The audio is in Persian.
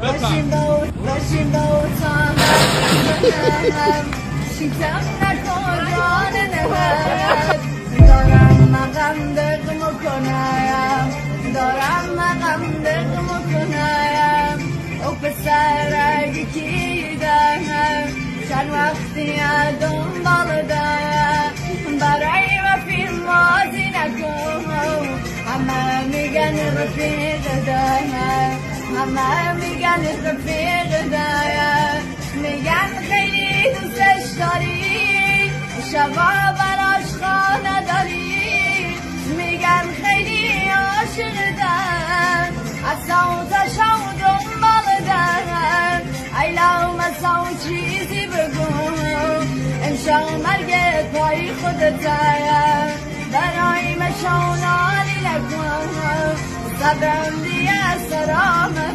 باشیم با اتاق شیطم نکن جان نهر دارم مقام دق میکنم دارم مقام دق میکنم او پسر یکی دارم چند وقتی دنبال دارم برای رفیق مازی نکن همه میگن رفیق دارم همه میگن رفیق دارم میگن خیلی دوستش داری شبا براش خانه داری میگن خیلی عاشق دارم از صوتش هم دنبال دارم ایلام از چیزی بگو امشب مرگت پای خودت دارم برای مشونالی نکن صبرم دیگه سرامه